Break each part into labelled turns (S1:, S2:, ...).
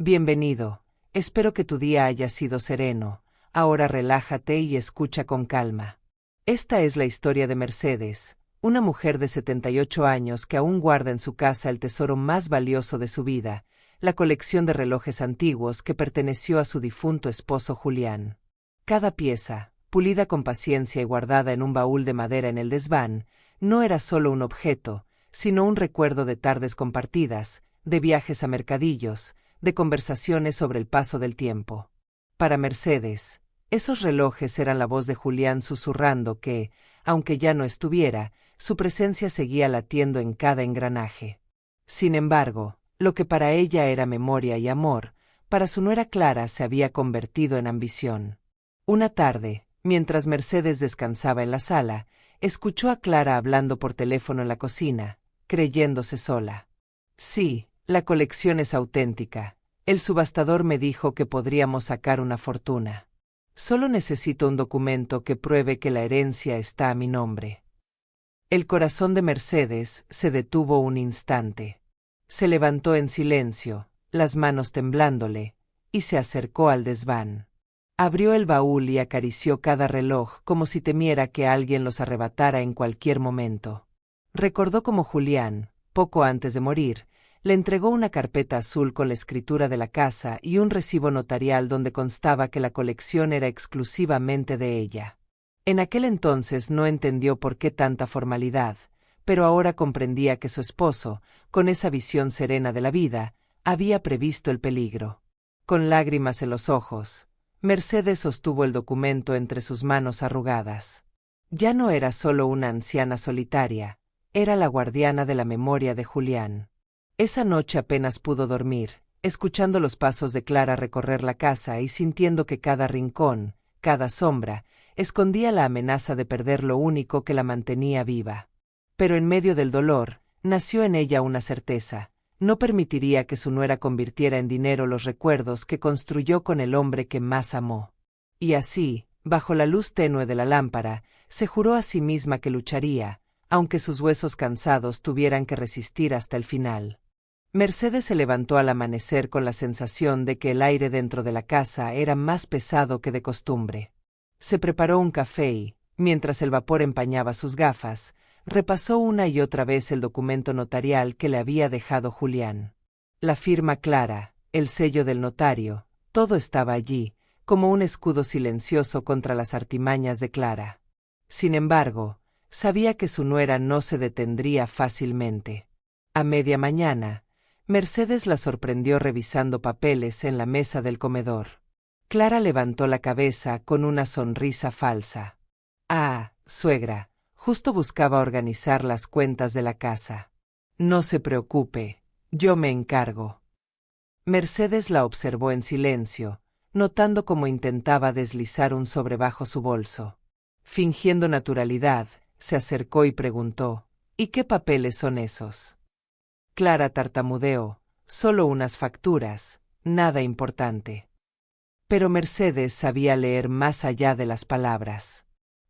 S1: Bienvenido. Espero que tu día haya sido sereno. Ahora relájate y escucha con calma. Esta es la historia de Mercedes, una mujer de 78 años que aún guarda en su casa el tesoro más valioso de su vida, la colección de relojes antiguos que perteneció a su difunto esposo Julián. Cada pieza, pulida con paciencia y guardada en un baúl de madera en el desván, no era solo un objeto, sino un recuerdo de tardes compartidas, de viajes a mercadillos, de conversaciones sobre el paso del tiempo. Para Mercedes, esos relojes eran la voz de Julián susurrando que, aunque ya no estuviera, su presencia seguía latiendo en cada engranaje. Sin embargo, lo que para ella era memoria y amor, para su nuera Clara se había convertido en ambición. Una tarde, mientras Mercedes descansaba en la sala, escuchó a Clara hablando por teléfono en la cocina, creyéndose sola. Sí, la colección es auténtica. El subastador me dijo que podríamos sacar una fortuna. Solo necesito un documento que pruebe que la herencia está a mi nombre. El corazón de Mercedes se detuvo un instante. Se levantó en silencio, las manos temblándole, y se acercó al desván. Abrió el baúl y acarició cada reloj como si temiera que alguien los arrebatara en cualquier momento. Recordó cómo Julián, poco antes de morir, le entregó una carpeta azul con la escritura de la casa y un recibo notarial donde constaba que la colección era exclusivamente de ella. En aquel entonces no entendió por qué tanta formalidad, pero ahora comprendía que su esposo, con esa visión serena de la vida, había previsto el peligro. Con lágrimas en los ojos, Mercedes sostuvo el documento entre sus manos arrugadas. Ya no era solo una anciana solitaria, era la guardiana de la memoria de Julián. Esa noche apenas pudo dormir, escuchando los pasos de Clara recorrer la casa y sintiendo que cada rincón, cada sombra, escondía la amenaza de perder lo único que la mantenía viva. Pero en medio del dolor, nació en ella una certeza: no permitiría que su nuera convirtiera en dinero los recuerdos que construyó con el hombre que más amó. Y así, bajo la luz tenue de la lámpara, se juró a sí misma que lucharía, aunque sus huesos cansados tuvieran que resistir hasta el final. Mercedes se levantó al amanecer con la sensación de que el aire dentro de la casa era más pesado que de costumbre. Se preparó un café y, mientras el vapor empañaba sus gafas, repasó una y otra vez el documento notarial que le había dejado Julián. La firma Clara, el sello del notario, todo estaba allí, como un escudo silencioso contra las artimañas de Clara. Sin embargo, sabía que su nuera no se detendría fácilmente. A media mañana, Mercedes la sorprendió revisando papeles en la mesa del comedor. Clara levantó la cabeza con una sonrisa falsa. «Ah, suegra, justo buscaba organizar las cuentas de la casa. No se preocupe, yo me encargo». Mercedes la observó en silencio, notando cómo intentaba deslizar un sobre bajo su bolso. Fingiendo naturalidad, se acercó y preguntó: «¿Y qué papeles son esos?». Clara tartamudeó: «Solo unas facturas, nada importante». Pero Mercedes sabía leer más allá de las palabras.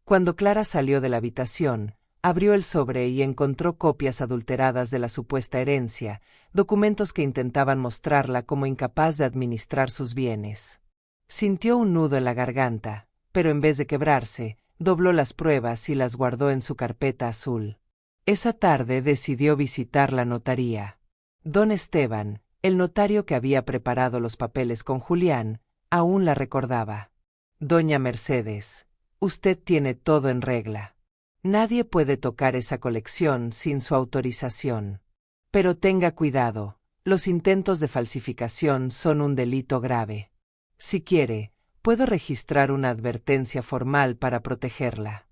S1: Cuando Clara salió de la habitación, abrió el sobre y encontró copias adulteradas de la supuesta herencia, documentos que intentaban mostrarla como incapaz de administrar sus bienes. Sintió un nudo en la garganta, pero en vez de quebrarse, dobló las pruebas y las guardó en su carpeta azul. Esa tarde decidió visitar la notaría. Don Esteban, el notario que había preparado los papeles con Julián, aún la recordaba. «Doña Mercedes, usted tiene todo en regla. Nadie puede tocar esa colección sin su autorización. Pero tenga cuidado, los intentos de falsificación son un delito grave. Si quiere, puedo registrar una advertencia formal para protegerla».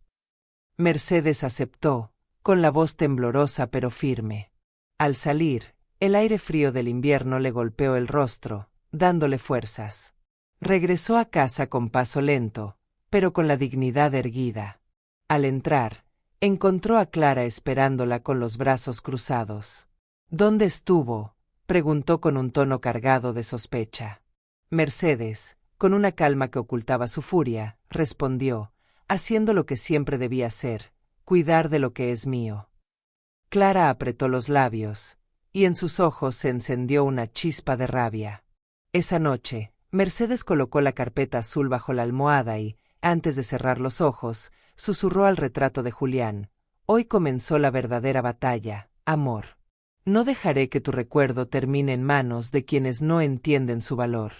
S1: Mercedes aceptó, con la voz temblorosa pero firme. Al salir, el aire frío del invierno le golpeó el rostro, dándole fuerzas. Regresó a casa con paso lento, pero con la dignidad erguida. Al entrar, encontró a Clara esperándola con los brazos cruzados. «¿Dónde estuvo?», preguntó con un tono cargado de sospecha. Mercedes, con una calma que ocultaba su furia, respondió, haciendo lo que siempre debía hacer: cuidar de lo que es mío. Clara apretó los labios, y en sus ojos se encendió una chispa de rabia. Esa noche, Mercedes colocó la carpeta azul bajo la almohada y, antes de cerrar los ojos, susurró al retrato de Julián: «Hoy comenzó la verdadera batalla, amor. No dejaré que tu recuerdo termine en manos de quienes no entienden su valor».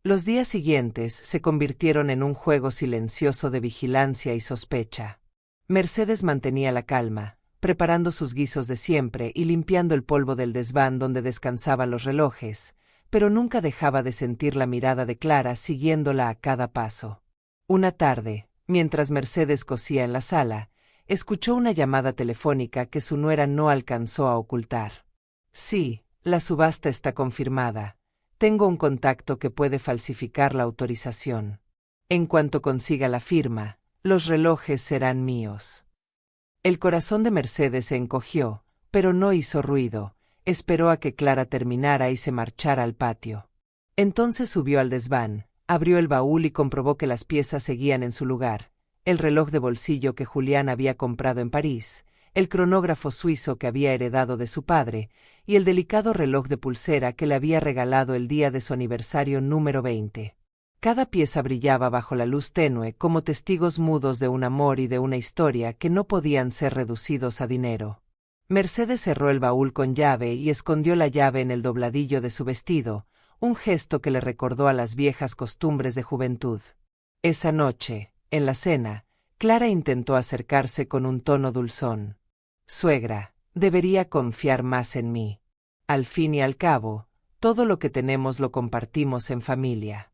S1: Los días siguientes se convirtieron en un juego silencioso de vigilancia y sospecha. Mercedes mantenía la calma, preparando sus guisos de siempre y limpiando el polvo del desván donde descansaban los relojes, pero nunca dejaba de sentir la mirada de Clara siguiéndola a cada paso. Una tarde, mientras Mercedes cosía en la sala, escuchó una llamada telefónica que su nuera no alcanzó a ocultar. «Sí, la subasta está confirmada. Tengo un contacto que puede falsificar la autorización. En cuanto consiga la firma, los relojes serán míos». El corazón de Mercedes se encogió, pero no hizo ruido. Esperó a que Clara terminara y se marchara al patio. Entonces subió al desván, abrió el baúl y comprobó que las piezas seguían en su lugar: el reloj de bolsillo que Julián había comprado en París, el cronógrafo suizo que había heredado de su padre, y el delicado reloj de pulsera que le había regalado el día de su aniversario número 20. Cada pieza brillaba bajo la luz tenue como testigos mudos de un amor y de una historia que no podían ser reducidos a dinero. Mercedes cerró el baúl con llave y escondió la llave en el dobladillo de su vestido, un gesto que le recordó a las viejas costumbres de juventud. Esa noche, en la cena, Clara intentó acercarse con un tono dulzón. «Suegra, debería confiar más en mí. Al fin y al cabo, todo lo que tenemos lo compartimos en familia».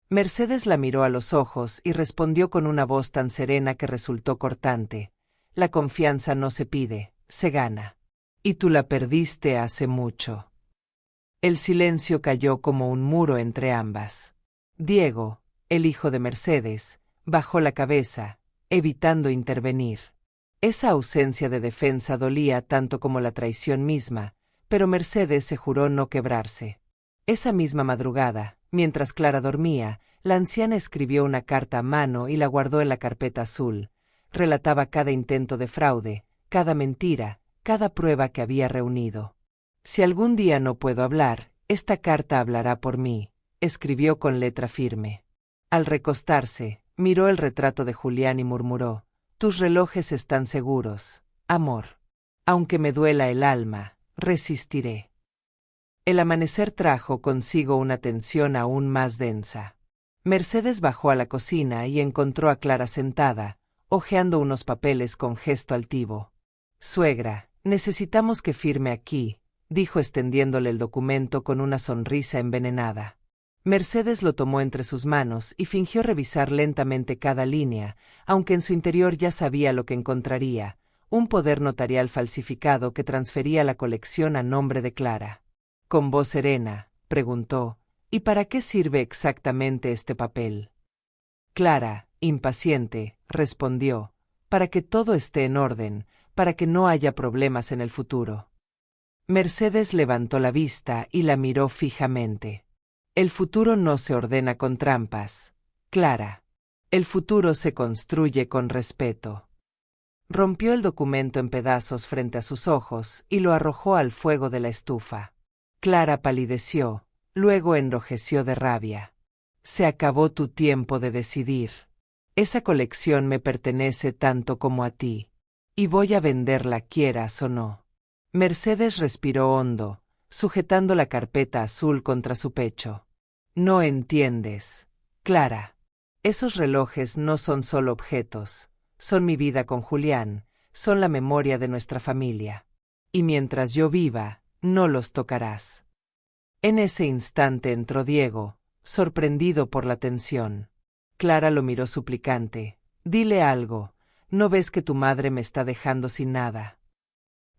S1: Mercedes la miró a los ojos y respondió con una voz tan serena que resultó cortante: «La confianza no se pide, se gana. Y tú la perdiste hace mucho». El silencio cayó como un muro entre ambas. Diego, el hijo de Mercedes, bajó la cabeza, evitando intervenir. Esa ausencia de defensa dolía tanto como la traición misma, pero Mercedes se juró no quebrarse. Esa misma madrugada, mientras Clara dormía, la anciana escribió una carta a mano y la guardó en la carpeta azul. Relataba cada intento de fraude, cada mentira, cada prueba que había reunido. «Si algún día no puedo hablar, esta carta hablará por mí», escribió con letra firme. Al recostarse, miró el retrato de Julián y murmuró: «Tus relojes están seguros, amor. Aunque me duela el alma, resistiré». El amanecer trajo consigo una tensión aún más densa. Mercedes bajó a la cocina y encontró a Clara sentada, hojeando unos papeles con gesto altivo. «Suegra, necesitamos que firme aquí», dijo extendiéndole el documento con una sonrisa envenenada. Mercedes lo tomó entre sus manos y fingió revisar lentamente cada línea, aunque en su interior ya sabía lo que encontraría: un poder notarial falsificado que transfería la colección a nombre de Clara. Con voz serena, preguntó: «¿Y para qué sirve exactamente este papel?». Clara, impaciente, respondió: «Para que todo esté en orden, para que no haya problemas en el futuro». Mercedes levantó la vista y la miró fijamente. «El futuro no se ordena con trampas, Clara. El futuro se construye con respeto». Rompió el documento en pedazos frente a sus ojos y lo arrojó al fuego de la estufa. Clara palideció, luego enrojeció de rabia. «Se acabó tu tiempo de decidir. Esa colección me pertenece tanto como a ti, y voy a venderla quieras o no». Mercedes respiró hondo, sujetando la carpeta azul contra su pecho. «No entiendes, Clara. Esos relojes no son solo objetos, son mi vida con Julián, son la memoria de nuestra familia. Y mientras yo viva, no los tocarás». En ese instante entró Diego, sorprendido por la tensión. Clara lo miró suplicante. «Dile algo, ¿no ves que tu madre me está dejando sin nada?».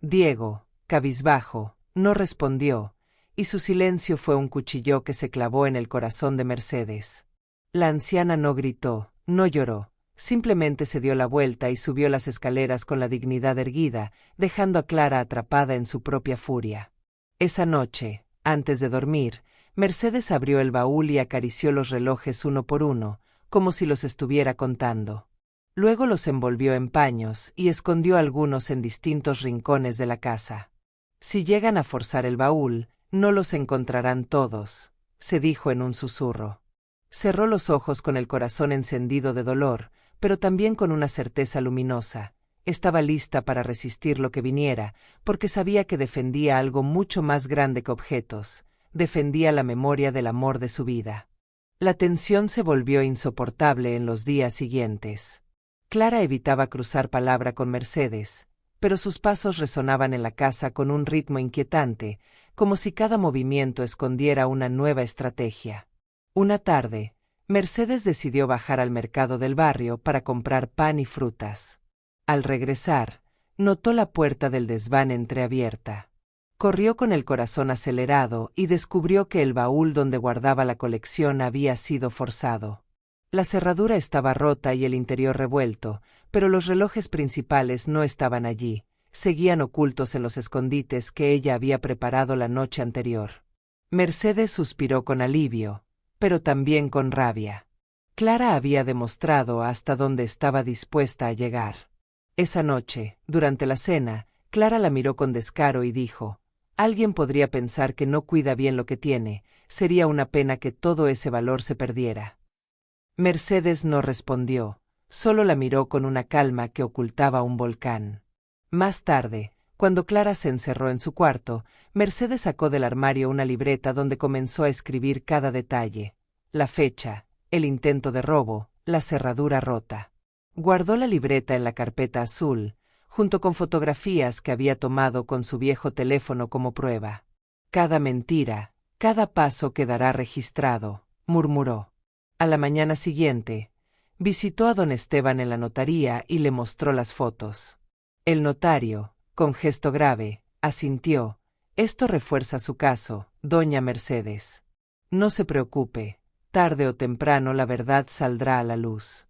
S1: Diego, cabizbajo, no respondió, y su silencio fue un cuchillo que se clavó en el corazón de Mercedes. La anciana no gritó, no lloró, simplemente se dio la vuelta y subió las escaleras con la dignidad erguida, dejando a Clara atrapada en su propia furia. Esa noche, antes de dormir, Mercedes abrió el baúl y acarició los relojes uno por uno, como si los estuviera contando. Luego los envolvió en paños y escondió algunos en distintos rincones de la casa. «Si llegan a forzar el baúl, no los encontrarán todos», se dijo en un susurro. Cerró los ojos con el corazón encendido de dolor, pero también con una certeza luminosa. Estaba lista para resistir lo que viniera, porque sabía que defendía algo mucho más grande que objetos, defendía la memoria del amor de su vida. La tensión se volvió insoportable en los días siguientes. Clara evitaba cruzar palabra con Mercedes, pero sus pasos resonaban en la casa con un ritmo inquietante, como si cada movimiento escondiera una nueva estrategia. Una tarde, Mercedes decidió bajar al mercado del barrio para comprar pan y frutas. Al regresar, notó la puerta del desván entreabierta. Corrió con el corazón acelerado y descubrió que el baúl donde guardaba la colección había sido forzado. La cerradura estaba rota y el interior revuelto, pero los relojes principales no estaban allí, seguían ocultos en los escondites que ella había preparado la noche anterior. Mercedes suspiró con alivio, pero también con rabia. Clara había demostrado hasta dónde estaba dispuesta a llegar. Esa noche, durante la cena, Clara la miró con descaro y dijo: «Alguien podría pensar que no cuida bien lo que tiene, sería una pena que todo ese valor se perdiera». Mercedes no respondió, solo la miró con una calma que ocultaba un volcán. Más tarde, cuando Clara se encerró en su cuarto, Mercedes sacó del armario una libreta donde comenzó a escribir cada detalle: la fecha, el intento de robo, la cerradura rota. Guardó la libreta en la carpeta azul, junto con fotografías que había tomado con su viejo teléfono como prueba. «Cada mentira, cada paso quedará registrado», murmuró. A la mañana siguiente, visitó a don Esteban en la notaría y le mostró las fotos. El notario, con gesto grave, asintió: «Esto refuerza su caso, doña Mercedes. No se preocupe, tarde o temprano la verdad saldrá a la luz».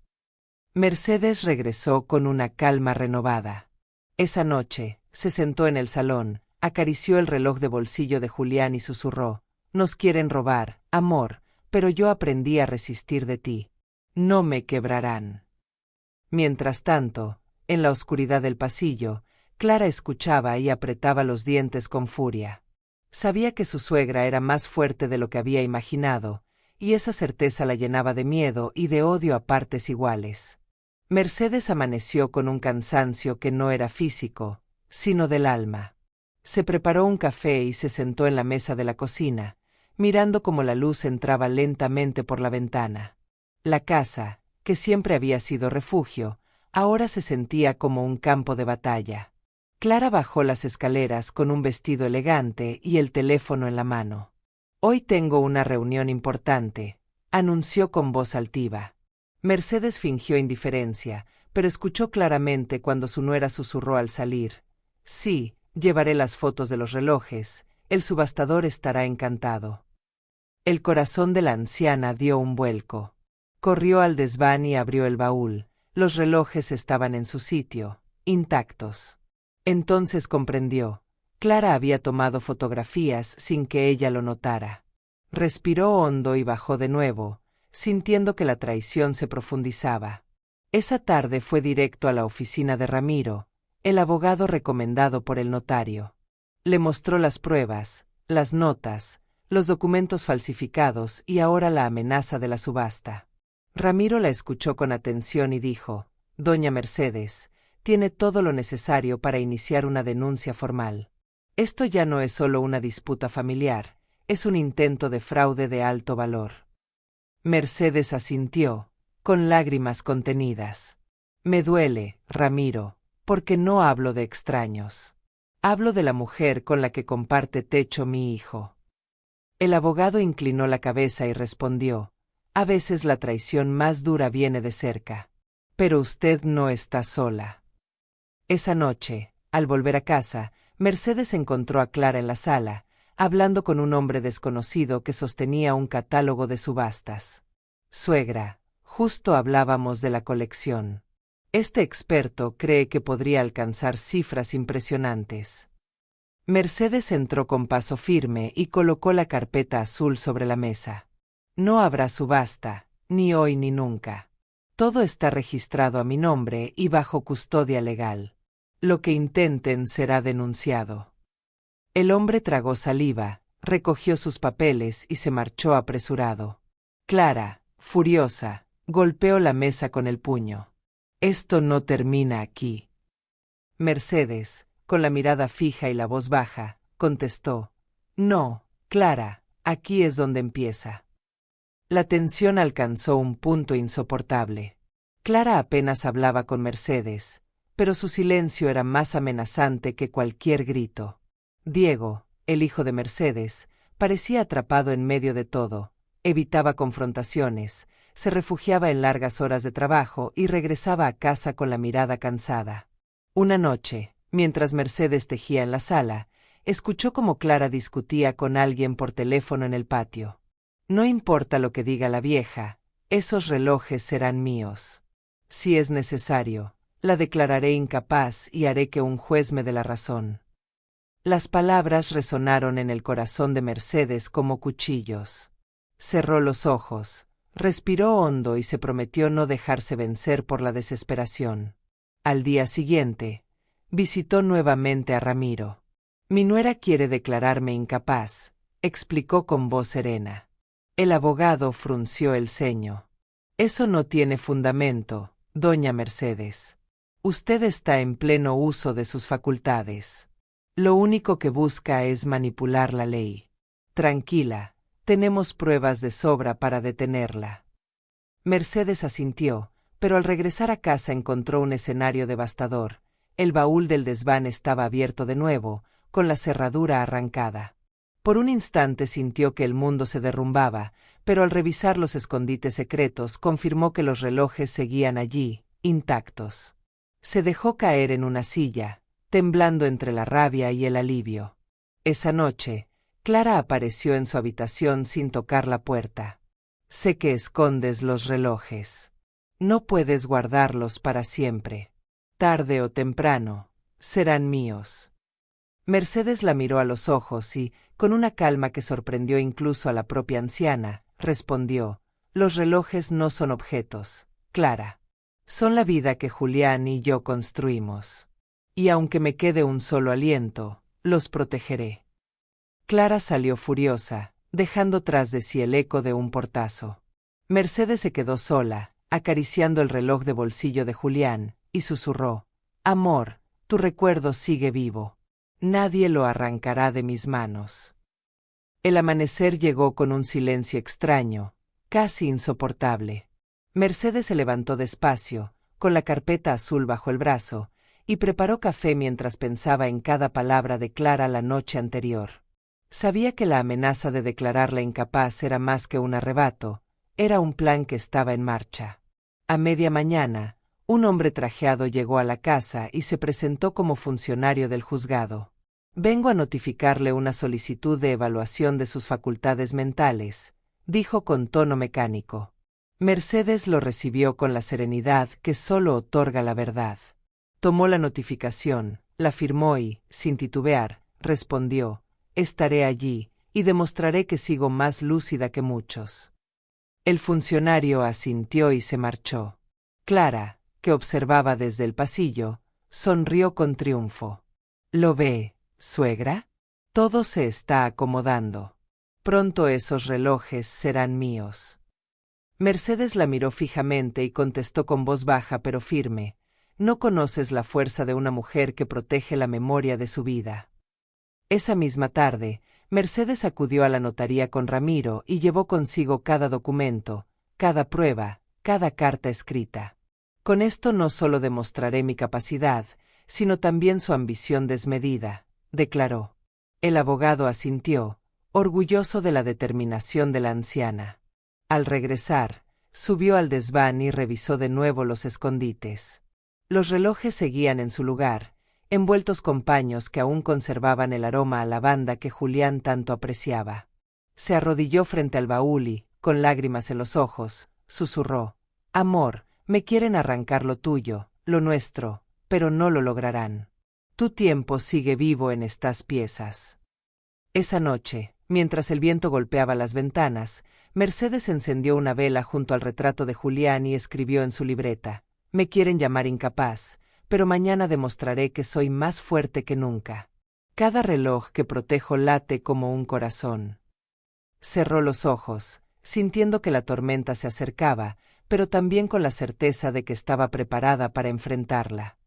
S1: Mercedes regresó con una calma renovada. Esa noche, se sentó en el salón, acarició el reloj de bolsillo de Julián y susurró: «Nos quieren robar, amor, pero yo aprendí a resistir de ti. No me quebrarán». Mientras tanto, en la oscuridad del pasillo, Clara escuchaba y apretaba los dientes con furia. Sabía que su suegra era más fuerte de lo que había imaginado, y esa certeza la llenaba de miedo y de odio a partes iguales. Mercedes amaneció con un cansancio que no era físico, sino del alma. Se preparó un café y se sentó en la mesa de la cocina, mirando cómo la luz entraba lentamente por la ventana. La casa, que siempre había sido refugio, ahora se sentía como un campo de batalla. Clara bajó las escaleras con un vestido elegante y el teléfono en la mano. «Hoy tengo una reunión importante», anunció con voz altiva. Mercedes fingió indiferencia, pero escuchó claramente cuando su nuera susurró al salir: «Sí, llevaré las fotos de los relojes, el subastador estará encantado». El corazón de la anciana dio un vuelco. Corrió al desván y abrió el baúl. Los relojes estaban en su sitio, intactos. Entonces comprendió: Clara había tomado fotografías sin que ella lo notara. Respiró hondo y bajó de nuevo, sintiendo que la traición se profundizaba. Esa tarde fue directo a la oficina de Ramiro, el abogado recomendado por el notario. Le mostró las pruebas, las notas, los documentos falsificados y ahora la amenaza de la subasta. Ramiro la escuchó con atención y dijo: «Doña Mercedes, tiene todo lo necesario para iniciar una denuncia formal. Esto ya no es solo una disputa familiar, es un intento de fraude de alto valor». Mercedes asintió, con lágrimas contenidas. «Me duele, Ramiro, porque no hablo de extraños. Hablo de la mujer con la que comparte techo mi hijo». El abogado inclinó la cabeza y respondió: «A veces la traición más dura viene de cerca. Pero usted no está sola». Esa noche, al volver a casa, Mercedes encontró a Clara en la sala, hablando con un hombre desconocido que sostenía un catálogo de subastas. «Suegra, justo hablábamos de la colección. Este experto cree que podría alcanzar cifras impresionantes». Mercedes entró con paso firme y colocó la carpeta azul sobre la mesa. «No habrá subasta, ni hoy ni nunca. Todo está registrado a mi nombre y bajo custodia legal. Lo que intenten será denunciado». El hombre tragó saliva, Recogió sus papeles y se marchó apresurado. Clara, furiosa, golpeó la mesa con el puño. Esto no termina aquí. Mercedes, con la mirada fija y la voz baja, contestó: No, Clara, aquí es donde empieza. La tensión alcanzó un punto insoportable. Clara apenas hablaba con Mercedes, pero su silencio era más amenazante que cualquier grito. Diego, el hijo de Mercedes, parecía atrapado en medio de todo, evitaba confrontaciones, se refugiaba en largas horas de trabajo y regresaba a casa con la mirada cansada. Una noche, mientras Mercedes tejía en la sala, escuchó cómo Clara discutía con alguien por teléfono en el patio. No importa lo que diga la vieja, esos relojes serán míos. Si es necesario, la declararé incapaz y haré que un juez me dé la razón. Las palabras resonaron en el corazón de Mercedes como cuchillos. Cerró los ojos, respiró hondo y se prometió no dejarse vencer por la desesperación. Al día siguiente, visitó nuevamente a Ramiro. Mi nuera quiere declararme incapaz, explicó con voz serena. El abogado frunció el ceño. Eso no tiene fundamento, doña Mercedes. Usted está en pleno uso de sus facultades. Lo único que busca es manipular la ley. Tranquila, tenemos pruebas de sobra para detenerla. Mercedes asintió, pero al regresar a casa encontró un escenario devastador. El baúl del desván estaba abierto de nuevo, con la cerradura arrancada. Por un instante sintió que el mundo se derrumbaba, pero al revisar los escondites secretos confirmó que los relojes seguían allí, intactos. Se dejó caer en una silla, temblando entre la rabia y el alivio. Esa noche, Clara apareció en su habitación sin tocar la puerta. Sé que escondes los relojes. No puedes guardarlos para siempre. Tarde o temprano, serán míos. Mercedes la miró a los ojos y, con una calma que sorprendió incluso a la propia anciana, respondió: Los relojes no son objetos, Clara. Son la vida que Julián y yo construimos. Y aunque me quede un solo aliento, los protegeré. Clara salió furiosa, dejando tras de sí el eco de un portazo. Mercedes se quedó sola, acariciando el reloj de bolsillo de Julián, y susurró: Amor, tu recuerdo sigue vivo. Nadie lo arrancará de mis manos. El amanecer llegó con un silencio extraño, casi insoportable. Mercedes se levantó despacio, con la carpeta azul bajo el brazo, y preparó café mientras pensaba en cada palabra de Clara la noche anterior. Sabía que la amenaza de declararla incapaz era más que un arrebato, era un plan que estaba en marcha. A media mañana, un hombre trajeado llegó a la casa y se presentó como funcionario del juzgado. Vengo a notificarle una solicitud de evaluación de sus facultades mentales, dijo con tono mecánico. Mercedes lo recibió con la serenidad que solo otorga la verdad. Tomó la notificación, la firmó y, sin titubear, respondió: Estaré allí, y demostraré que sigo más lúcida que muchos. El funcionario asintió y se marchó. Clara, que observaba desde el pasillo, sonrió con triunfo. ¿Lo ve, suegra? Todo se está acomodando. Pronto esos relojes serán míos. Mercedes la miró fijamente y contestó con voz baja pero firme: No conoces la fuerza de una mujer que protege la memoria de su vida. Esa misma tarde, Mercedes acudió a la notaría con Ramiro y llevó consigo cada documento, cada prueba, cada carta escrita. Con esto no solo demostraré mi capacidad, sino también su ambición desmedida, declaró. El abogado asintió, orgulloso de la determinación de la anciana. Al regresar, subió al desván y revisó de nuevo los escondites. Los relojes seguían en su lugar, envueltos con paños que aún conservaban el aroma a lavanda que Julián tanto apreciaba. Se arrodilló frente al baúl y, con lágrimas en los ojos, susurró: Amor, me quieren arrancar lo tuyo, lo nuestro, pero no lo lograrán. Tu tiempo sigue vivo en estas piezas. Esa noche, mientras el viento golpeaba las ventanas, Mercedes encendió una vela junto al retrato de Julián y escribió en su libreta: Me quieren llamar incapaz, pero mañana demostraré que soy más fuerte que nunca. Cada reloj que protejo late como un corazón. Cerró los ojos, sintiendo que la tormenta se acercaba, pero también con la certeza de que estaba preparada para enfrentarla.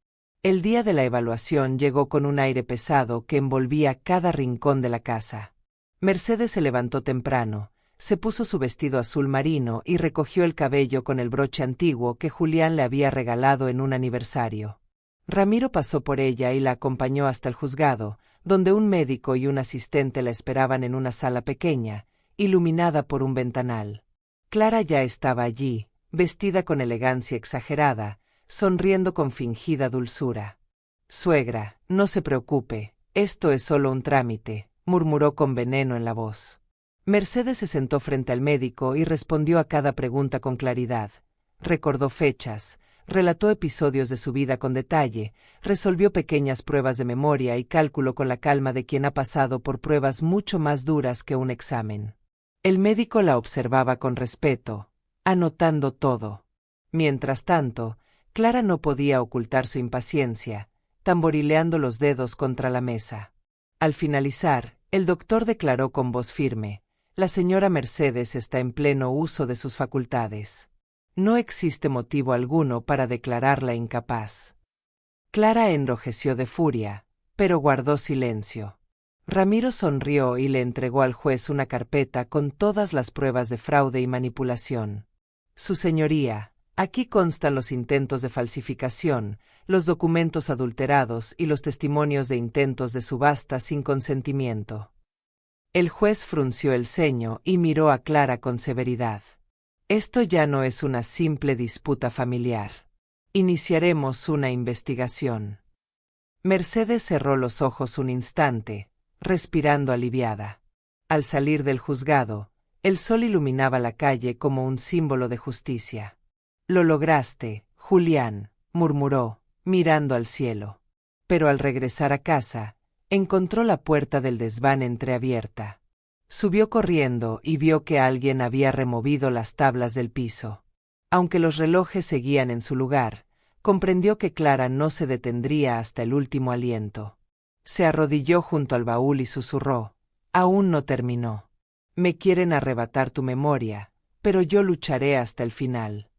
S1: El día de la evaluación llegó con un aire pesado que envolvía cada rincón de la casa. Mercedes se levantó temprano, se puso su vestido azul marino y recogió el cabello con el broche antiguo que Julián le había regalado en un aniversario. Ramiro pasó por ella y la acompañó hasta el juzgado, donde un médico y un asistente la esperaban en una sala pequeña, iluminada por un ventanal. Clara ya estaba allí, vestida con elegancia exagerada, sonriendo con fingida dulzura. «Suegra, no se preocupe, esto es solo un trámite», murmuró con veneno en la voz. Mercedes se sentó frente al médico y respondió a cada pregunta con claridad. Recordó fechas, relató episodios de su vida con detalle, resolvió pequeñas pruebas de memoria y cálculo con la calma de quien ha pasado por pruebas mucho más duras que un examen. El médico la observaba con respeto, anotando todo. Mientras tanto, Clara no podía ocultar su impaciencia, tamborileando los dedos contra la mesa. Al finalizar, el doctor declaró con voz firme: «La señora Mercedes está en pleno uso de sus facultades. No existe motivo alguno para declararla incapaz». Clara enrojeció de furia, pero guardó silencio. Ramiro sonrió y le entregó al juez una carpeta con todas las pruebas de fraude y manipulación. «Su señoría, aquí constan los intentos de falsificación, los documentos adulterados y los testimonios de intentos de subasta sin consentimiento». El juez frunció el ceño y miró a Clara con severidad. «Esto ya no es una simple disputa familiar. Iniciaremos una investigación». Mercedes cerró los ojos un instante, respirando aliviada. Al salir del juzgado, el sol iluminaba la calle como un símbolo de justicia. «Lo lograste, Julián», murmuró, mirando al cielo. Pero al regresar a casa, encontró la puerta del desván entreabierta. Subió corriendo y vio que alguien había removido las tablas del piso. Aunque los relojes seguían en su lugar, comprendió que Clara no se detendría hasta el último aliento. Se arrodilló junto al baúl y susurró: «Aún no terminó. Me quieren arrebatar tu memoria, pero yo lucharé hasta el final».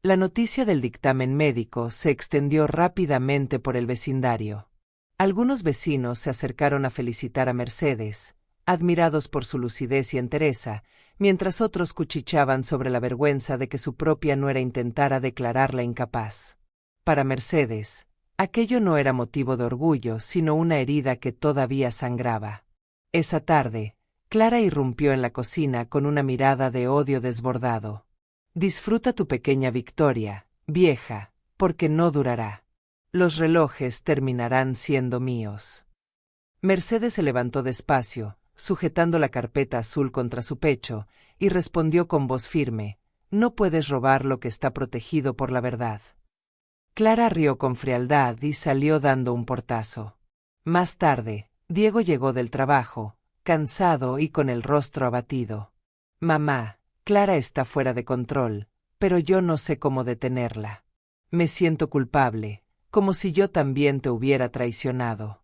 S1: La noticia del dictamen médico se extendió rápidamente por el vecindario. Algunos vecinos se acercaron a felicitar a Mercedes, admirados por su lucidez y entereza, mientras otros cuchicheaban sobre la vergüenza de que su propia nuera intentara declararla incapaz. Para Mercedes, aquello no era motivo de orgullo, sino una herida que todavía sangraba. Esa tarde, Clara irrumpió en la cocina con una mirada de odio desbordado. «Disfruta tu pequeña victoria, vieja, porque no durará. Los relojes terminarán siendo míos». Mercedes se levantó despacio, sujetando la carpeta azul contra su pecho, y respondió con voz firme: «No puedes robar lo que está protegido por la verdad». Clara rió con frialdad y salió dando un portazo. Más tarde, Diego llegó del trabajo, cansado y con el rostro abatido. «Mamá, Clara está fuera de control, pero yo no sé cómo detenerla. Me siento culpable, como si yo también te hubiera traicionado».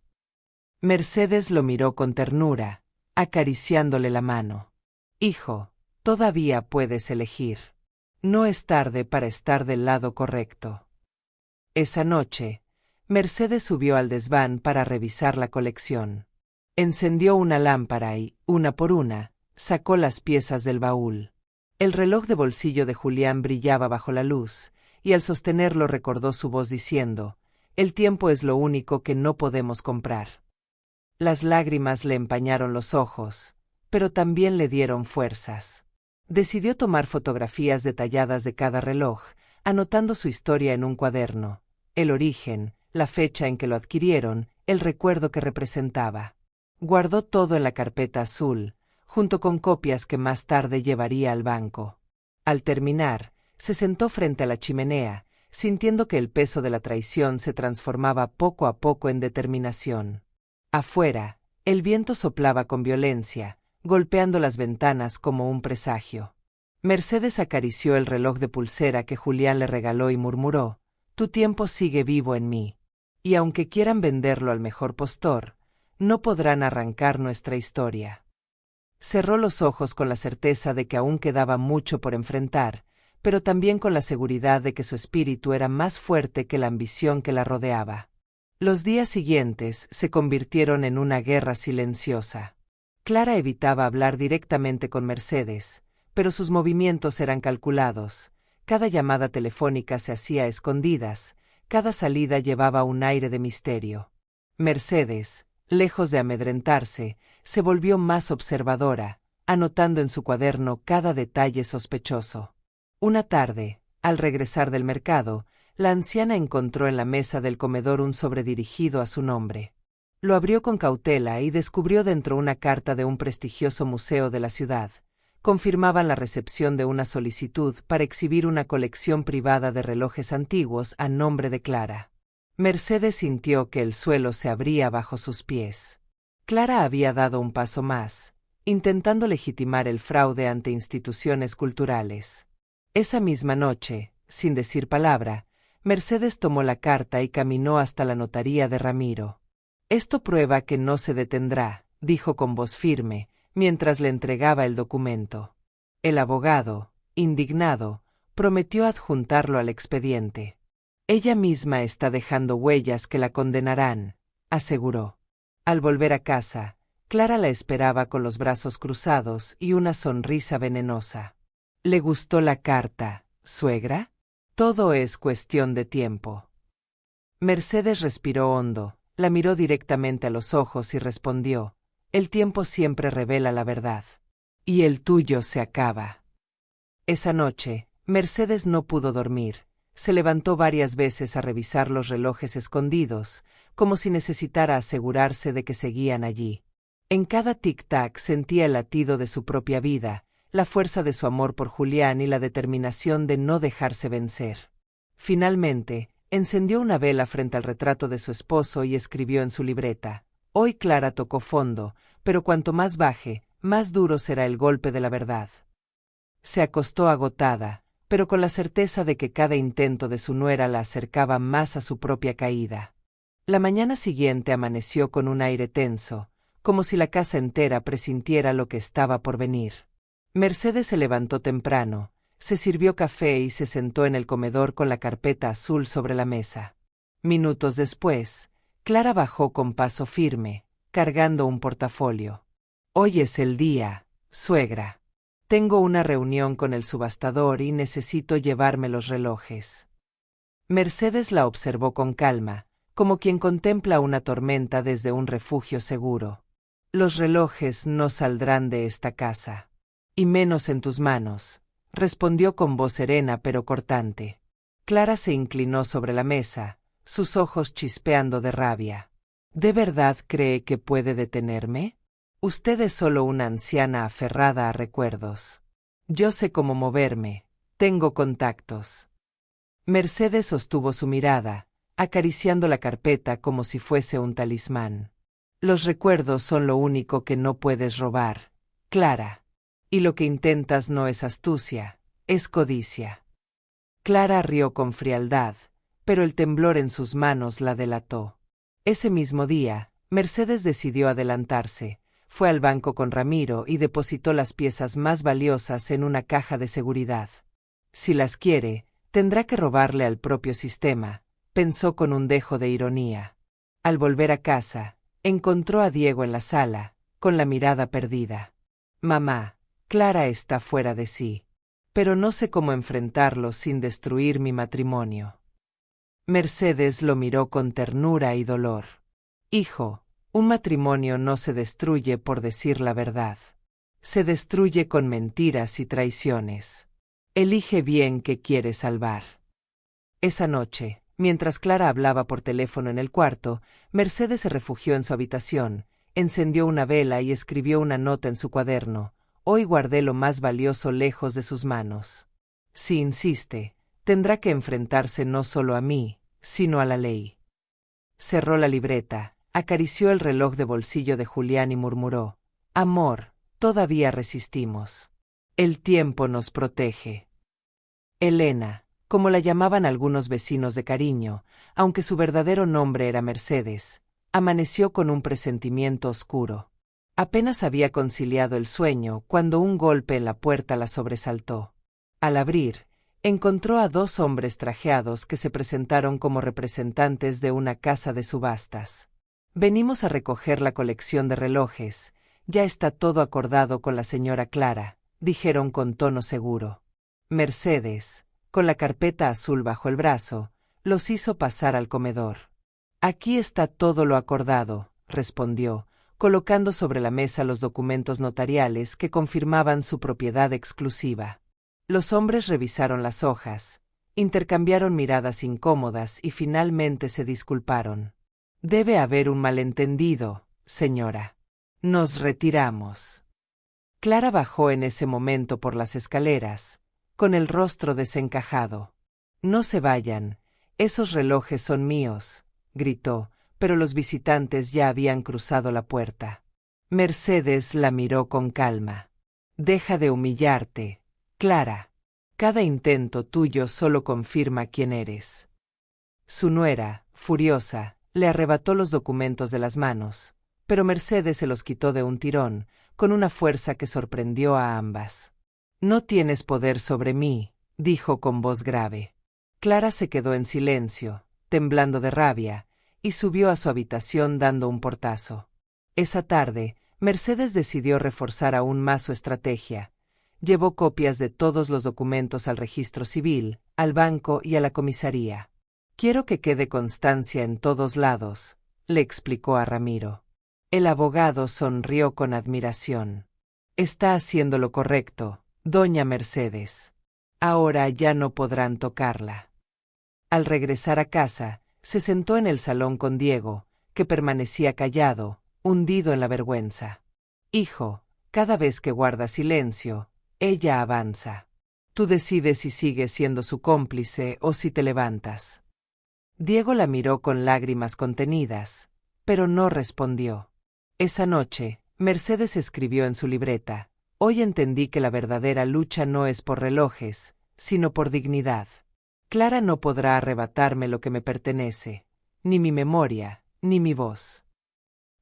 S1: Mercedes lo miró con ternura, acariciándole la mano. «Hijo, todavía puedes elegir. No es tarde para estar del lado correcto». Esa noche, Mercedes subió al desván para revisar la colección. Encendió una lámpara y, una por una, sacó las piezas del baúl. El reloj de bolsillo de Julián brillaba bajo la luz, y al sostenerlo recordó su voz diciendo: «El tiempo es lo único que no podemos comprar». Las lágrimas le empañaron los ojos, pero también le dieron fuerzas. Decidió tomar fotografías detalladas de cada reloj, anotando su historia en un cuaderno: el origen, la fecha en que lo adquirieron, el recuerdo que representaba. Guardó todo en la carpeta azul, junto con copias que más tarde llevaría al banco. Al terminar, se sentó frente a la chimenea, sintiendo que el peso de la traición se transformaba poco a poco en determinación. Afuera, el viento soplaba con violencia, golpeando las ventanas como un presagio. Mercedes acarició el reloj de pulsera que Julián le regaló y murmuró: «Tu tiempo sigue vivo en mí. Y aunque quieran venderlo al mejor postor, no podrán arrancar nuestra historia. Cerró los ojos con la certeza de que aún quedaba mucho por enfrentar, pero también con la seguridad de que su espíritu era más fuerte que la ambición que la rodeaba. Los días siguientes se convirtieron en una guerra silenciosa. Clara evitaba hablar directamente con Mercedes, pero sus movimientos eran calculados. Cada llamada telefónica se hacía a escondidas, cada salida llevaba un aire de misterio. Mercedes, lejos de amedrentarse, se volvió más observadora, anotando en su cuaderno cada detalle sospechoso. Una tarde, al regresar del mercado, la anciana encontró en la mesa del comedor un sobre dirigido a su nombre. Lo abrió con cautela y descubrió dentro una carta de un prestigioso museo de la ciudad. Confirmaba la recepción de una solicitud para exhibir una colección privada de relojes antiguos a nombre de Clara. Mercedes sintió que el suelo se abría bajo sus pies. Clara había dado un paso más, intentando legitimar el fraude ante instituciones culturales. Esa misma noche, sin decir palabra, Mercedes tomó la carta y caminó hasta la notaría de Ramiro. «Esto prueba que no se detendrá», dijo con voz firme, mientras le entregaba el documento. El abogado, indignado, prometió adjuntarlo al expediente. «Ella misma está dejando huellas que la condenarán», aseguró. Al volver a casa, Clara la esperaba con los brazos cruzados y una sonrisa venenosa. «¿Le gustó la carta, suegra? Todo es cuestión de tiempo». Mercedes respiró hondo, la miró directamente a los ojos y respondió: «El tiempo siempre revela la verdad. Y el tuyo se acaba». Esa noche, Mercedes no pudo dormir. Se levantó varias veces a revisar los relojes escondidos, como si necesitara asegurarse de que seguían allí. En cada tic-tac sentía el latido de su propia vida, la fuerza de su amor por Julián y la determinación de no dejarse vencer. Finalmente, encendió una vela frente al retrato de su esposo y escribió en su libreta: «Hoy Clara tocó fondo, pero cuanto más baje, más duro será el golpe de la verdad». Se acostó agotada, pero con la certeza de que cada intento de su nuera la acercaba más a su propia caída. La mañana siguiente amaneció con un aire tenso, como si la casa entera presintiera lo que estaba por venir. Mercedes se levantó temprano, se sirvió café y se sentó en el comedor con la carpeta azul sobre la mesa. Minutos después, Clara bajó con paso firme, cargando un portafolio. «Hoy es el día, suegra. Tengo una reunión con el subastador y necesito llevarme los relojes». Mercedes la observó con calma, como quien contempla una tormenta desde un refugio seguro. «Los relojes no saldrán de esta casa. Y menos en tus manos», respondió con voz serena pero cortante. Clara se inclinó sobre la mesa, sus ojos chispeando de rabia. «¿De verdad cree que puede detenerme? Usted es solo una anciana aferrada a recuerdos. Yo sé cómo moverme, tengo contactos». Mercedes sostuvo su mirada, acariciando la carpeta como si fuese un talismán. «Los recuerdos son lo único que no puedes robar, Clara. Y lo que intentas no es astucia, es codicia». Clara rió con frialdad, pero el temblor en sus manos la delató. Ese mismo día, Mercedes decidió adelantarse. Fue al banco con Ramiro y depositó las piezas más valiosas en una caja de seguridad. «Si las quiere, tendrá que robarle al propio sistema», pensó con un dejo de ironía. Al volver a casa, encontró a Diego en la sala, con la mirada perdida. «Mamá, Clara está fuera de sí. Pero no sé cómo enfrentarlo sin destruir mi matrimonio». Mercedes lo miró con ternura y dolor. «Hijo, un matrimonio no se destruye por decir la verdad. Se destruye con mentiras y traiciones. Elige bien qué quieres salvar». Esa noche, mientras Clara hablaba por teléfono en el cuarto, Mercedes se refugió en su habitación, encendió una vela y escribió una nota en su cuaderno: «Hoy guardé lo más valioso lejos de sus manos. Si insiste, tendrá que enfrentarse no solo a mí, sino a la ley». Cerró la libreta, acarició el reloj de bolsillo de Julián y murmuró: «Amor, todavía resistimos. El tiempo nos protege». Elena, como la llamaban algunos vecinos de cariño, aunque su verdadero nombre era Mercedes, Amaneció con un presentimiento oscuro. Apenas había conciliado el sueño cuando un golpe en la puerta la sobresaltó. Al abrir, encontró a 2 hombres trajeados que se presentaron como representantes de una casa de subastas. «Venimos a recoger la colección de relojes. Ya está todo acordado con la señora Clara», dijeron con tono seguro. Mercedes, con la carpeta azul bajo el brazo, los hizo pasar al comedor. «Aquí está todo lo acordado», respondió, colocando sobre la mesa los documentos notariales que confirmaban su propiedad exclusiva. Los hombres revisaron las hojas, intercambiaron miradas incómodas y finalmente se disculparon. «Debe haber un malentendido, señora. Nos retiramos». Clara bajó en ese momento por las escaleras, con el rostro desencajado. «No se vayan, esos relojes son míos», gritó, pero los visitantes ya habían cruzado la puerta. Mercedes la miró con calma. «Deja de humillarte, Clara. Cada intento tuyo solo confirma quién eres». Su nuera, furiosa, le arrebató los documentos de las manos, pero Mercedes se los quitó de un tirón, con una fuerza que sorprendió a ambas. «No tienes poder sobre mí», dijo con voz grave. Clara se quedó en silencio, temblando de rabia, y subió a su habitación dando un portazo. Esa tarde, Mercedes decidió reforzar aún más su estrategia. Llevó copias de todos los documentos al registro civil, al banco y a la comisaría. «Quiero que quede constancia en todos lados», le explicó a Ramiro. El abogado sonrió con admiración. «Está haciendo lo correcto, doña Mercedes. Ahora ya no podrán tocarla». Al regresar a casa, se sentó en el salón con Diego, que permanecía callado, hundido en la vergüenza. «Hijo, cada vez que guarda silencio, ella avanza. Tú decides si sigues siendo su cómplice o si te levantas». Diego la miró con lágrimas contenidas, pero no respondió. Esa noche, Mercedes escribió en su libreta: «Hoy entendí que la verdadera lucha no es por relojes, sino por dignidad. Clara no podrá arrebatarme lo que me pertenece, ni mi memoria, ni mi voz».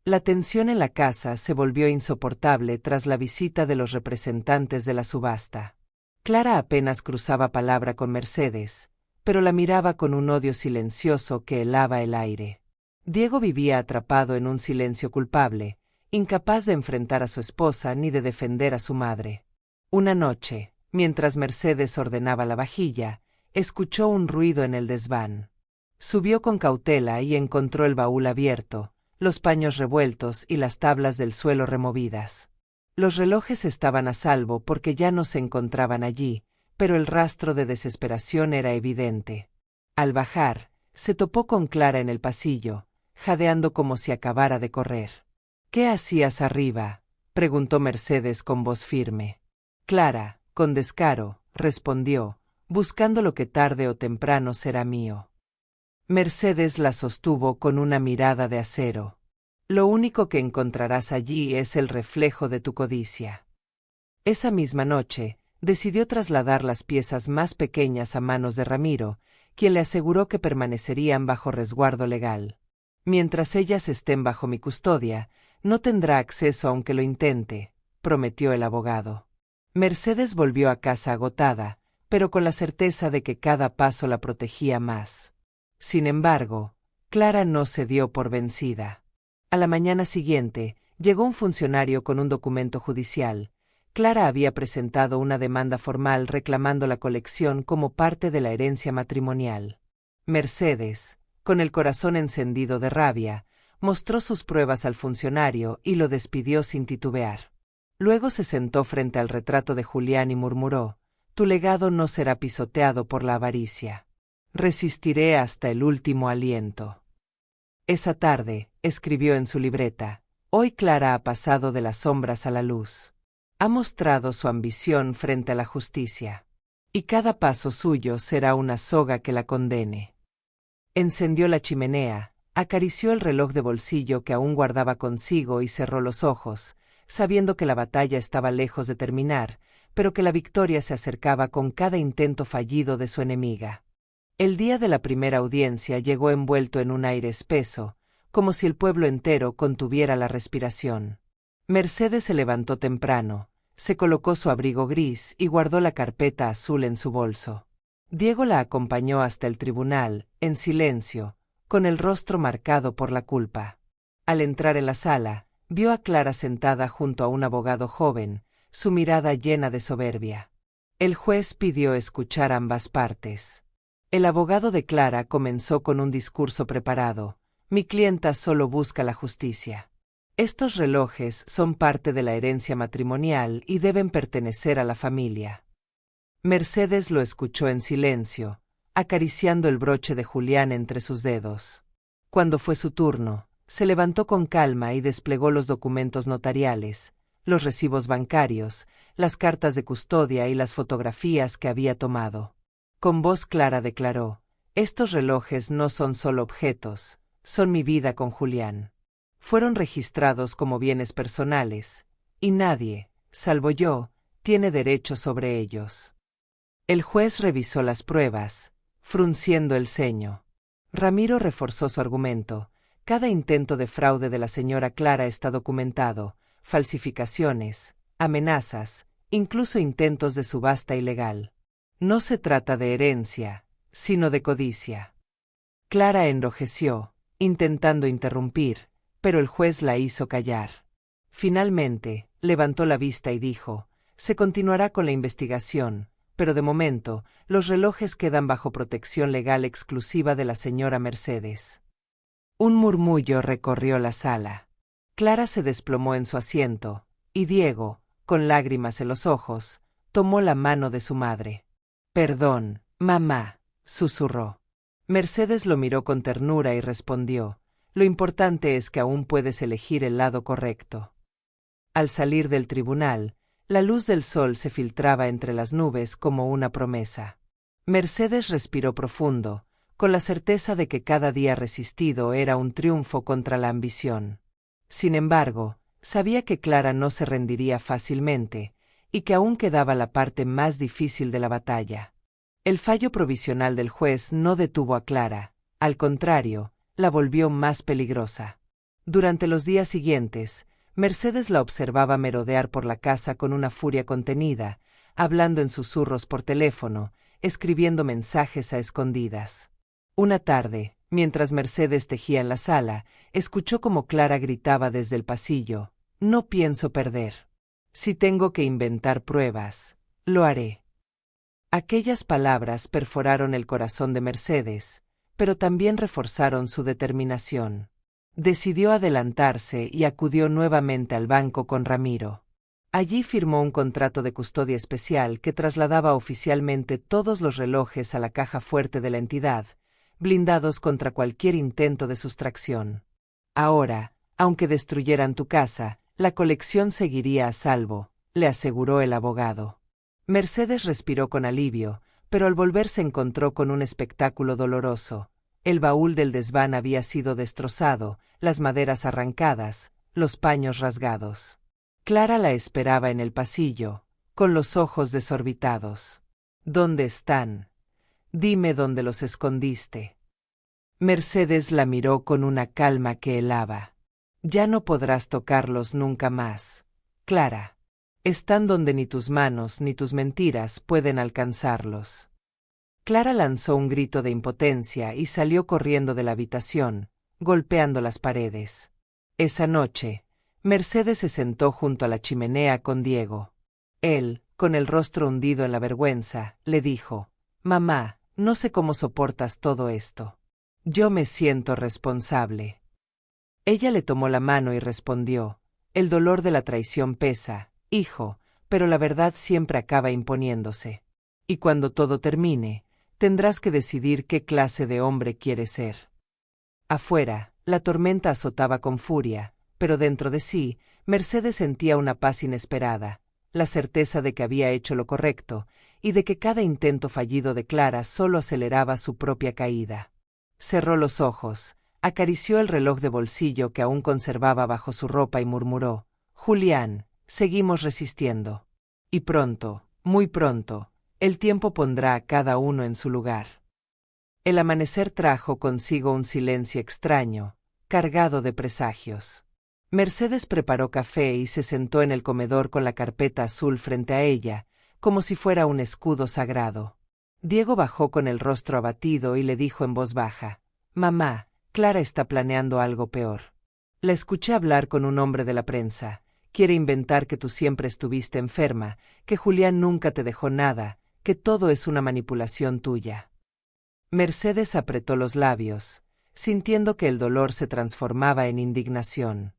S1: La tensión en la casa se volvió insoportable tras la visita de los representantes de la subasta. Clara apenas cruzaba palabra con Mercedes, pero la miraba con un odio silencioso que helaba el aire. Diego vivía atrapado en un silencio culpable, incapaz de enfrentar a su esposa ni de defender a su madre. Una noche, mientras Mercedes ordenaba la vajilla, escuchó un ruido en el desván. Subió con cautela y encontró el baúl abierto, los paños revueltos y las tablas del suelo removidas. Los relojes estaban a salvo porque ya no se encontraban allí, pero el rastro de desesperación era evidente. Al bajar, se topó con Clara en el pasillo, jadeando como si acabara de correr. «¿Qué hacías arriba?», preguntó Mercedes con voz firme. Clara, con descaro, respondió: «Buscando lo que tarde o temprano será mío». Mercedes la sostuvo con una mirada de acero. «Lo único que encontrarás allí es el reflejo de tu codicia». Esa misma noche, decidió trasladar las piezas más pequeñas a manos de Ramiro, quien le aseguró que permanecerían bajo resguardo legal. «Mientras ellas estén bajo mi custodia, no tendrá acceso aunque lo intente», prometió el abogado. Mercedes volvió a casa agotada, pero con la certeza de que cada paso la protegía más. Sin embargo, Clara no se dio por vencida. A la mañana siguiente, llegó un funcionario con un documento judicial. Clara había presentado una demanda formal reclamando la colección como parte de la herencia matrimonial. Mercedes, con el corazón encendido de rabia, mostró sus pruebas al funcionario y lo despidió sin titubear. Luego se sentó frente al retrato de Julián y murmuró: «Tu legado no será pisoteado por la avaricia. Resistiré hasta el último aliento». Esa tarde, escribió en su libreta: «Hoy Clara ha pasado de las sombras a la luz. Ha mostrado su ambición frente a la justicia. Y cada paso suyo será una soga que la condene». Encendió la chimenea, acarició el reloj de bolsillo que aún guardaba consigo y cerró los ojos, sabiendo que la batalla estaba lejos de terminar, pero que la victoria se acercaba con cada intento fallido de su enemiga. El día de la primera audiencia llegó envuelto en un aire espeso, como si el pueblo entero contuviera la respiración. Mercedes se levantó temprano, se colocó su abrigo gris y guardó la carpeta azul en su bolso. Diego la acompañó hasta el tribunal, en silencio, con el rostro marcado por la culpa. Al entrar en la sala, vio a Clara sentada junto a un abogado joven, su mirada llena de soberbia. El juez pidió escuchar ambas partes. El abogado de Clara comenzó con un discurso preparado. Mi clienta solo busca la justicia. Estos relojes son parte de la herencia matrimonial y deben pertenecer a la familia. Mercedes lo escuchó en silencio, acariciando el broche de Julián entre sus dedos. Cuando fue su turno, se levantó con calma y desplegó los documentos notariales, los recibos bancarios, las cartas de custodia y las fotografías que había tomado. Con voz clara declaró: estos relojes no son solo objetos, son mi vida con Julián. Fueron registrados como bienes personales, y nadie, salvo yo, tiene derecho sobre ellos. El juez revisó las pruebas, frunciendo el ceño. Ramiro reforzó su argumento. Cada intento de fraude de la señora Clara está documentado, falsificaciones, amenazas, incluso intentos de subasta ilegal. No se trata de herencia, sino de codicia. Clara enrojeció, intentando interrumpir, pero el juez la hizo callar. Finalmente, levantó la vista y dijo: se continuará con la investigación, pero de momento, los relojes quedan bajo protección legal exclusiva de la señora Mercedes. Un murmullo recorrió la sala. Clara se desplomó en su asiento, y Diego, con lágrimas en los ojos, tomó la mano de su madre. Perdón, mamá, susurró. Mercedes lo miró con ternura y respondió: lo importante es que aún puedes elegir el lado correcto. Al salir del tribunal, la luz del sol se filtraba entre las nubes como una promesa. Mercedes respiró profundo, con la certeza de que cada día resistido era un triunfo contra la ambición. Sin embargo, sabía que Clara no se rendiría fácilmente, y que aún quedaba la parte más difícil de la batalla. El fallo provisional del juez no detuvo a Clara, al contrario, la volvió más peligrosa. Durante los días siguientes, Mercedes la observaba merodear por la casa con una furia contenida, hablando en susurros por teléfono, escribiendo mensajes a escondidas. Una tarde, mientras Mercedes tejía en la sala, escuchó como Clara gritaba desde el pasillo: no pienso perder. Si tengo que inventar pruebas, lo haré. Aquellas palabras perforaron el corazón de Mercedes, pero también reforzaron su determinación. Decidió adelantarse y acudió nuevamente al banco con Ramiro. Allí firmó un contrato de custodia especial que trasladaba oficialmente todos los relojes a la caja fuerte de la entidad, blindados contra cualquier intento de sustracción. Ahora, aunque destruyeran tu casa, la colección seguiría a salvo, le aseguró el abogado. Mercedes respiró con alivio, pero al volver se encontró con un espectáculo doloroso. El baúl del desván había sido destrozado, las maderas arrancadas, los paños rasgados. Clara la esperaba en el pasillo, con los ojos desorbitados. ¿Dónde están? Dime dónde los escondiste. Mercedes la miró con una calma que helaba. Ya no podrás tocarlos nunca más, Clara. Están donde ni tus manos ni tus mentiras pueden alcanzarlos. Clara lanzó un grito de impotencia y salió corriendo de la habitación, golpeando las paredes. Esa noche, Mercedes se sentó junto a la chimenea con Diego. Él, con el rostro hundido en la vergüenza, le dijo: mamá, no sé cómo soportas todo esto. Yo me siento responsable. Ella le tomó la mano y respondió: el dolor de la traición pesa, hijo, pero la verdad siempre acaba imponiéndose. Y cuando todo termine, tendrás que decidir qué clase de hombre quieres ser. Afuera, la tormenta azotaba con furia, pero dentro de sí, Mercedes sentía una paz inesperada, la certeza de que había hecho lo correcto, y de que cada intento fallido de Clara solo aceleraba su propia caída. Cerró los ojos, acarició el reloj de bolsillo que aún conservaba bajo su ropa y murmuró: Julián, seguimos resistiendo. Y pronto, muy pronto, el tiempo pondrá a cada uno en su lugar. El amanecer trajo consigo un silencio extraño, cargado de presagios. Mercedes preparó café y se sentó en el comedor con la carpeta azul frente a ella, como si fuera un escudo sagrado. Diego bajó con el rostro abatido y le dijo en voz baja: «Mamá, Clara está planeando algo peor. La escuché hablar con un hombre de la prensa. Quiere inventar que tú siempre estuviste enferma, que Julián nunca te dejó nada, que todo es una manipulación tuya». Mercedes apretó los labios, sintiendo que el dolor se transformaba en indignación.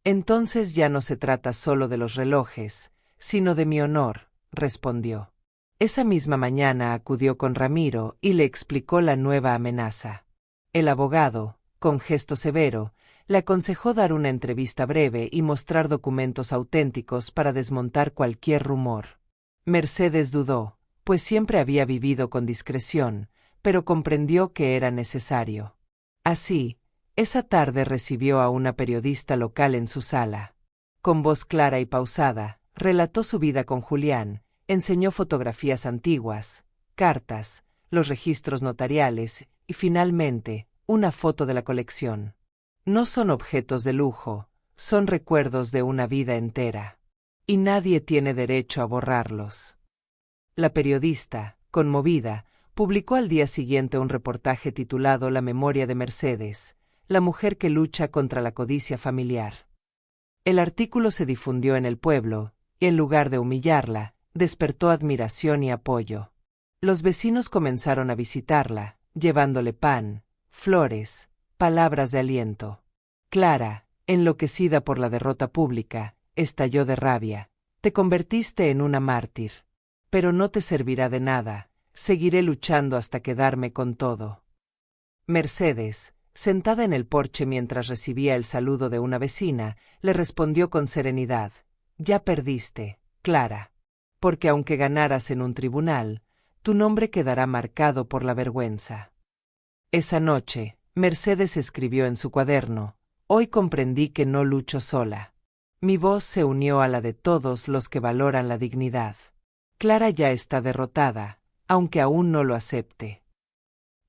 S1: «Entonces ya no se trata solo de los relojes, sino de mi honor», respondió. Esa misma mañana acudió con Ramiro y le explicó la nueva amenaza. El abogado, con gesto severo, le aconsejó dar una entrevista breve y mostrar documentos auténticos para desmontar cualquier rumor. Mercedes dudó, pues siempre había vivido con discreción, pero comprendió que era necesario. Así, esa tarde recibió a una periodista local en su sala. Con voz clara y pausada, relató su vida con Julián, enseñó fotografías antiguas, cartas, los registros notariales y, finalmente, una foto de la colección. No son objetos de lujo, son recuerdos de una vida entera. Y nadie tiene derecho a borrarlos. La periodista, conmovida, publicó al día siguiente un reportaje titulado La memoria de Mercedes, la mujer que lucha contra la codicia familiar. El artículo se difundió en el pueblo, y en lugar de humillarla, despertó admiración y apoyo. Los vecinos comenzaron a visitarla, llevándole pan, flores, palabras de aliento. Clara, enloquecida por la derrota pública, estalló de rabia. «Te convertiste en una mártir. Pero no te servirá de nada, seguiré luchando hasta quedarme con todo». Mercedes, sentada en el porche mientras recibía el saludo de una vecina, le respondió con serenidad: «Ya perdiste, Clara. Porque aunque ganaras en un tribunal, tu nombre quedará marcado por la vergüenza». Esa noche, Mercedes escribió en su cuaderno: «Hoy comprendí que no lucho sola. Mi voz se unió a la de todos los que valoran la dignidad. Clara ya está derrotada, aunque aún no lo acepte».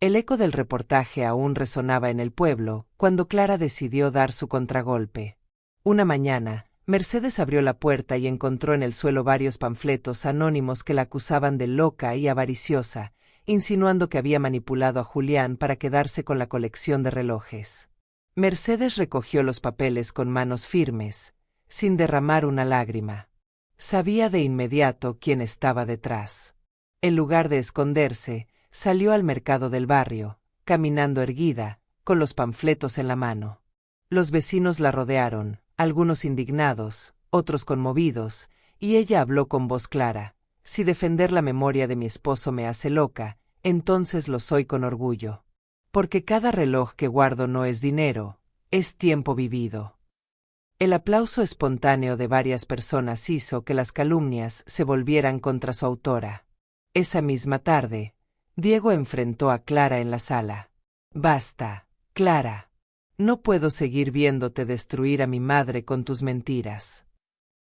S1: El eco del reportaje aún resonaba en el pueblo, cuando Clara decidió dar su contragolpe. Una mañana, Mercedes abrió la puerta y encontró en el suelo varios panfletos anónimos que la acusaban de loca y avariciosa, insinuando que había manipulado a Julián para quedarse con la colección de relojes. Mercedes recogió los papeles con manos firmes, sin derramar una lágrima. Sabía de inmediato quién estaba detrás. En lugar de esconderse, salió al mercado del barrio, caminando erguida, con los panfletos en la mano. Los vecinos la rodearon, algunos indignados, otros conmovidos, y ella habló con voz clara: «Si defender la memoria de mi esposo me hace loca, entonces lo soy con orgullo. Porque cada reloj que guardo no es dinero, es tiempo vivido». El aplauso espontáneo de varias personas hizo que las calumnias se volvieran contra su autora. Esa misma tarde, Diego enfrentó a Clara en la sala. «Basta, Clara. No puedo seguir viéndote destruir a mi madre con tus mentiras».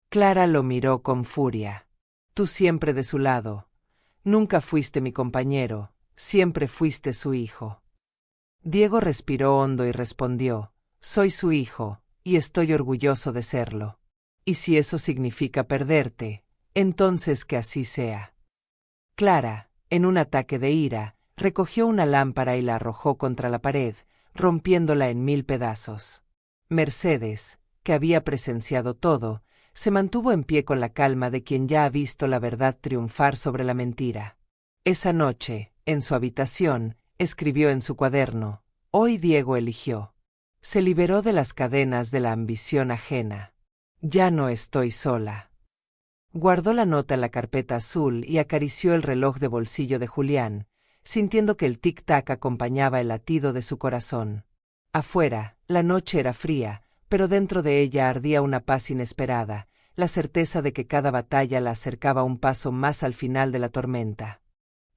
S1: Clara lo miró con furia. «Tú siempre de su lado. Nunca fuiste mi compañero, siempre fuiste su hijo». Diego respiró hondo y respondió: «Soy su hijo, y estoy orgulloso de serlo. Y si eso significa perderte, entonces que así sea». Clara, en un ataque de ira, recogió una lámpara y la arrojó contra la pared, rompiéndola en 1000 pedazos. Mercedes, que había presenciado todo, se mantuvo en pie con la calma de quien ya ha visto la verdad triunfar sobre la mentira. Esa noche, en su habitación, escribió en su cuaderno: «Hoy Diego eligió. Se liberó de las cadenas de la ambición ajena. Ya no estoy sola». Guardó la nota en la carpeta azul y acarició el reloj de bolsillo de Julián, sintiendo que el tic-tac acompañaba el latido de su corazón. Afuera, la noche era fría, pero dentro de ella ardía una paz inesperada, la certeza de que cada batalla la acercaba un paso más al final de la tormenta.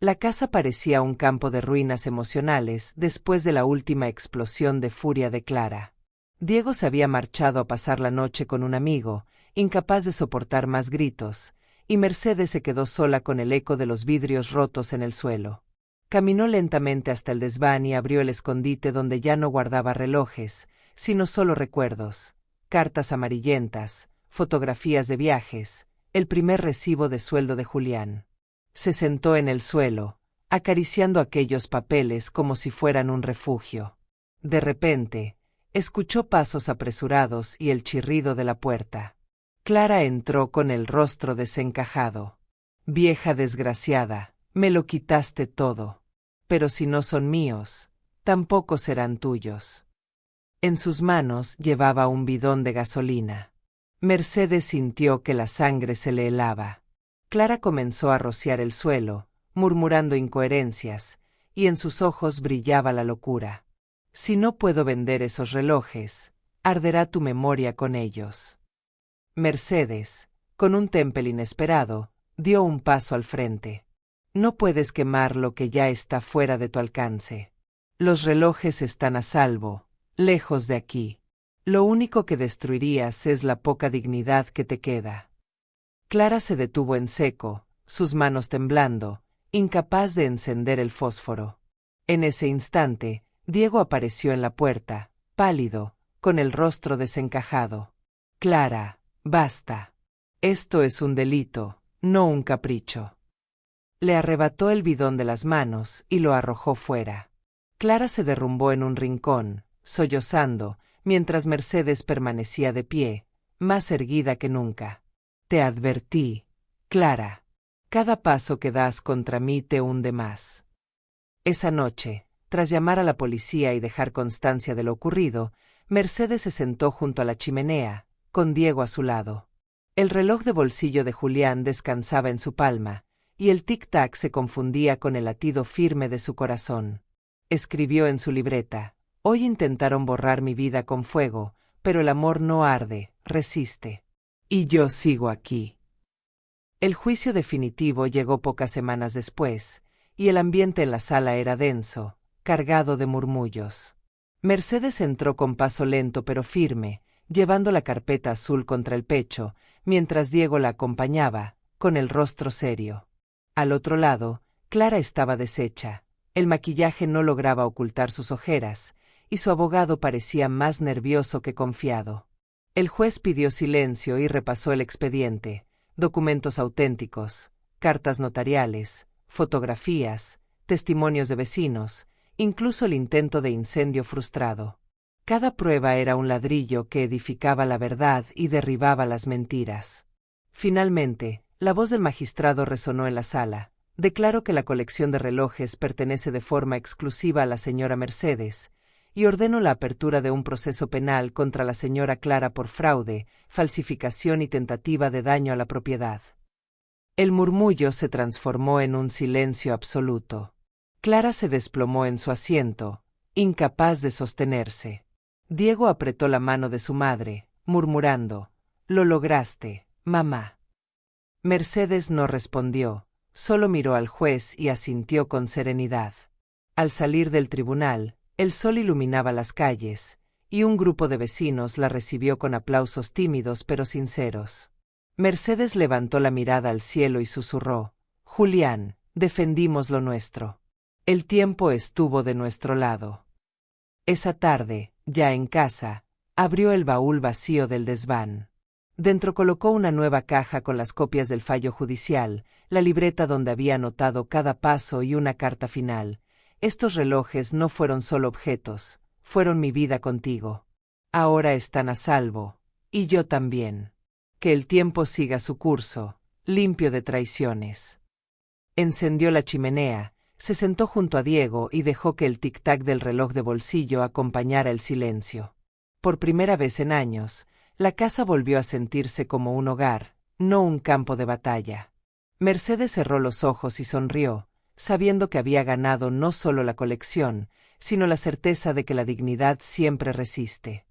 S1: La casa parecía un campo de ruinas emocionales después de la última explosión de furia de Clara. Diego se había marchado a pasar la noche con un amigo, incapaz de soportar más gritos, y Mercedes se quedó sola con el eco de los vidrios rotos en el suelo. Caminó lentamente hasta el desván y abrió el escondite donde ya no guardaba relojes, sino solo recuerdos, cartas amarillentas, fotografías de viajes, el primer recibo de sueldo de Julián. Se sentó en el suelo, acariciando aquellos papeles como si fueran un refugio. De repente, escuchó pasos apresurados y el chirrido de la puerta. Clara entró con el rostro desencajado. «Vieja desgraciada, me lo quitaste todo. Pero si no son míos, tampoco serán tuyos». En sus manos llevaba un bidón de gasolina. Mercedes sintió que la sangre se le helaba. Clara comenzó a rociar el suelo, murmurando incoherencias, y en sus ojos brillaba la locura. «Si no puedo vender esos relojes, arderá tu memoria con ellos». Mercedes, con un temple inesperado, dio un paso al frente. «No puedes quemar lo que ya está fuera de tu alcance. Los relojes están a salvo, lejos de aquí. Lo único que destruirías es la poca dignidad que te queda». Clara se detuvo en seco, sus manos temblando, incapaz de encender el fósforo. En ese instante, Diego apareció en la puerta, pálido, con el rostro desencajado. «Clara, basta. Esto es un delito, no un capricho». Le arrebató el bidón de las manos y lo arrojó fuera. Clara se derrumbó en un rincón, sollozando, mientras Mercedes permanecía de pie, más erguida que nunca. «Te advertí, Clara. Cada paso que das contra mí te hunde más». Esa noche, tras llamar a la policía y dejar constancia de lo ocurrido, Mercedes se sentó junto a la chimenea, con Diego a su lado. El reloj de bolsillo de Julián descansaba en su palma, y el tic-tac se confundía con el latido firme de su corazón. Escribió en su libreta: «Hoy intentaron borrar mi vida con fuego, pero el amor no arde, resiste. Y yo sigo aquí». El juicio definitivo llegó pocas semanas después, y el ambiente en la sala era denso, cargado de murmullos. Mercedes entró con paso lento pero firme, llevando la carpeta azul contra el pecho, mientras Diego la acompañaba, con el rostro serio. Al otro lado, Clara estaba deshecha, el maquillaje no lograba ocultar sus ojeras, y su abogado parecía más nervioso que confiado. El juez pidió silencio y repasó el expediente: documentos auténticos, cartas notariales, fotografías, testimonios de vecinos, incluso el intento de incendio frustrado. Cada prueba era un ladrillo que edificaba la verdad y derribaba las mentiras. Finalmente, la voz del magistrado resonó en la sala. «Declaro que la colección de relojes pertenece de forma exclusiva a la señora Mercedes, y ordeno la apertura de un proceso penal contra la señora Clara por fraude, falsificación y tentativa de daño a la propiedad». El murmullo se transformó en un silencio absoluto. Clara se desplomó en su asiento, incapaz de sostenerse. Diego apretó la mano de su madre, murmurando: «Lo lograste, mamá». Mercedes no respondió, solo miró al juez y asintió con serenidad. Al salir del tribunal, el sol iluminaba las calles, y un grupo de vecinos la recibió con aplausos tímidos pero sinceros. Mercedes levantó la mirada al cielo y susurró: «Julián, defendimos lo nuestro. El tiempo estuvo de nuestro lado». Esa tarde, ya en casa, abrió el baúl vacío del desván. Dentro colocó una nueva caja con las copias del fallo judicial, la libreta donde había anotado cada paso y una carta final. «Estos relojes no fueron solo objetos, fueron mi vida contigo. Ahora están a salvo, y yo también. Que el tiempo siga su curso, limpio de traiciones». Encendió la chimenea, se sentó junto a Diego y dejó que el tic-tac del reloj de bolsillo acompañara el silencio. Por primera vez en años, la casa volvió a sentirse como un hogar, no un campo de batalla. Mercedes cerró los ojos y sonrió, sabiendo que había ganado no solo la colección, sino la certeza de que la dignidad siempre resiste.